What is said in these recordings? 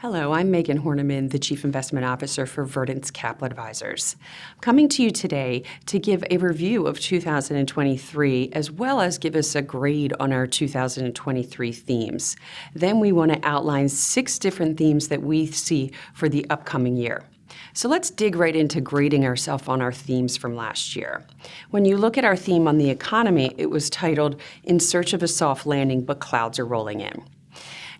Hello, I'm Megan Horniman, the Chief Investment Officer for Verdence Capital Advisors. I'm coming to you today to give a review of 2023 as well as give us a grade on our 2023 themes. Then we want to outline 6 different themes that we see for the upcoming year. So let's dig right into grading ourselves on our themes from last year. When you look at our theme on the economy, it was titled, "In Search of a Soft Landing, but Clouds Are Rolling In."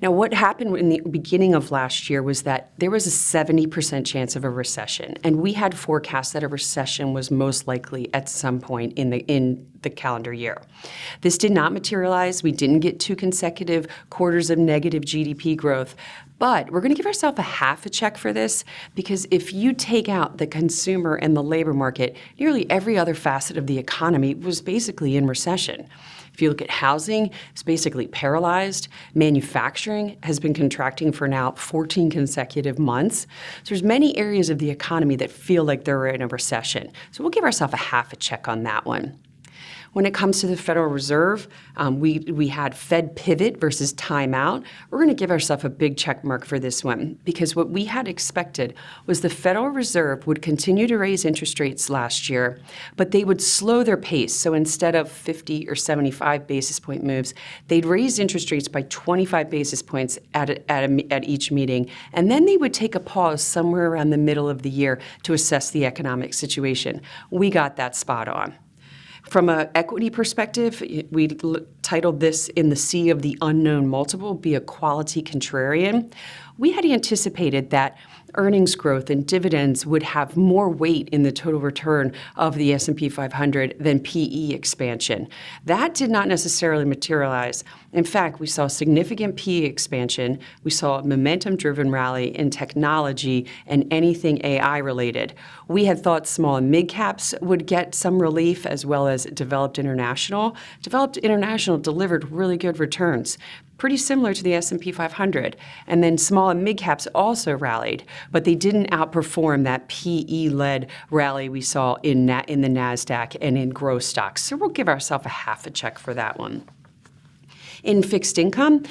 Now, what happened in the beginning of last year was that there was a 70% chance of a recession, and we had forecast that a recession was most likely at some point in the calendar year. This did not materialize. We didn't get 2 consecutive quarters of negative GDP growth, but we're going to give ourselves a half a check for this because if you take out the consumer and the labor market, nearly every other facet of the economy was basically in recession. If you look at housing, it's basically paralyzed. Manufacturing has been contracting for now 14 consecutive months. So there's many areas of the economy that feel like they're in a recession. So we'll give ourselves a half a check on that one. When it comes to the Federal Reserve, we had Fed pivot versus timeout. We're going to give ourselves a big check mark for this one because what we had expected was the Federal Reserve would continue to raise interest rates last year, but they would slow their pace. So instead of 50 or 75 basis point moves, they'd raise interest rates by 25 basis points at each meeting, and then they would take a pause somewhere around the middle of the year to assess the economic situation. We got that spot on. From an equity perspective, we titled this "In the Sea of the Unknown Multiple, Be a Quality Contrarian." We had anticipated that earnings growth and dividends would have more weight in the total return of the S&P 500 than PE expansion. That did not necessarily materialize. In fact, we saw significant PE expansion. We saw a momentum-driven rally in technology and anything AI related. We had thought small and mid caps would get some relief as well as developed international. Developed international delivered really good returns, pretty similar to the S&P 500. And then small and mid caps also rallied, but they didn't outperform that PE-led rally we saw in the NASDAQ and in growth stocks. So we'll give ourselves a half a check for that one. In fixed income,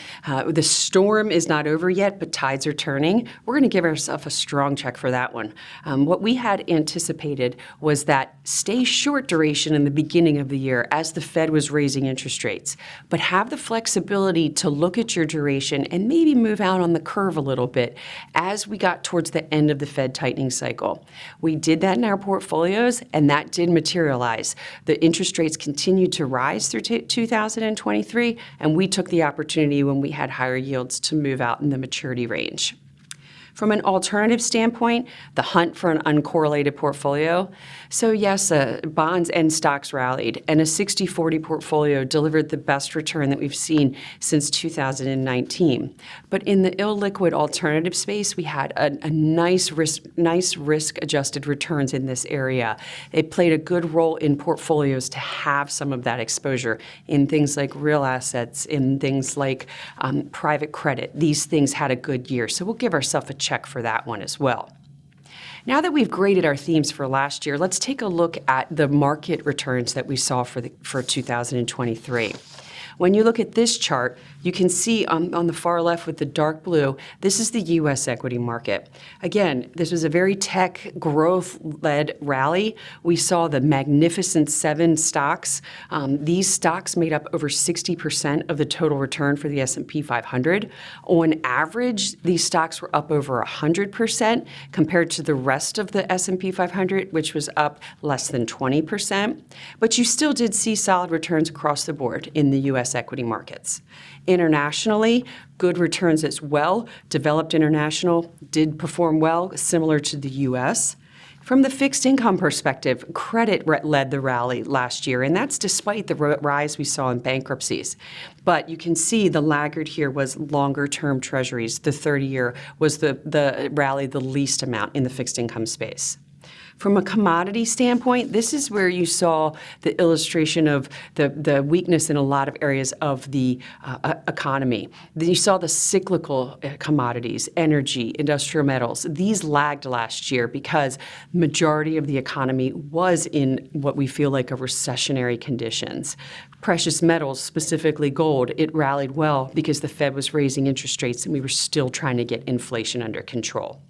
the storm is not over yet, but tides are turning. We're going to give ourselves a strong check for that one. What we had anticipated was that stay short duration in the beginning of the year as the Fed was raising interest rates, but have the flexibility to look at your duration and maybe move out on the curve a little bit as we got towards the end of the Fed tightening cycle. We did that in our portfolios, and that did materialize. The interest rates continued to rise through 2023, and we took the opportunity when we had higher yields to move out in the maturity range. From an alternative standpoint, the hunt for an uncorrelated portfolio. So yes, bonds and stocks rallied, and a 60-40 portfolio delivered the best return that we've seen since 2019. But in the illiquid alternative space, we had a nice risk-adjusted returns in this area. It played a good role in portfolios to have some of that exposure in things like real assets, in things like private credit. These things had a good year, so we'll give ourselves a check for that one as well. Now that we've graded our themes for last year, let's take a look at the market returns that we saw for 2023. When you look at this chart, you can see on the far left with the dark blue, this is the U.S. equity market. Again, this was a very tech growth-led rally. We saw the Magnificent Seven stocks. These stocks made up over 60% of the total return for the S&P 500. On average, these stocks were up over 100% compared to the rest of the S&P 500, which was up less than 20%. But you still did see solid returns across the board in the U.S. equity markets. Internationally, good returns as well. Developed international did perform well, similar to the U.S. From the fixed income perspective, credit led the rally last year, and that's despite the rise we saw in bankruptcies. But you can see the laggard here was longer-term treasuries. The 30-year was the rally the least amount in the fixed income space. From a commodity standpoint, this is where you saw the illustration of the weakness in a lot of areas of the economy. You saw the cyclical commodities, energy, industrial metals. These lagged last year because majority of the economy was in what we feel like a recessionary conditions. Precious metals, specifically gold, it rallied well because the Fed was raising interest rates and we were still trying to get inflation under control.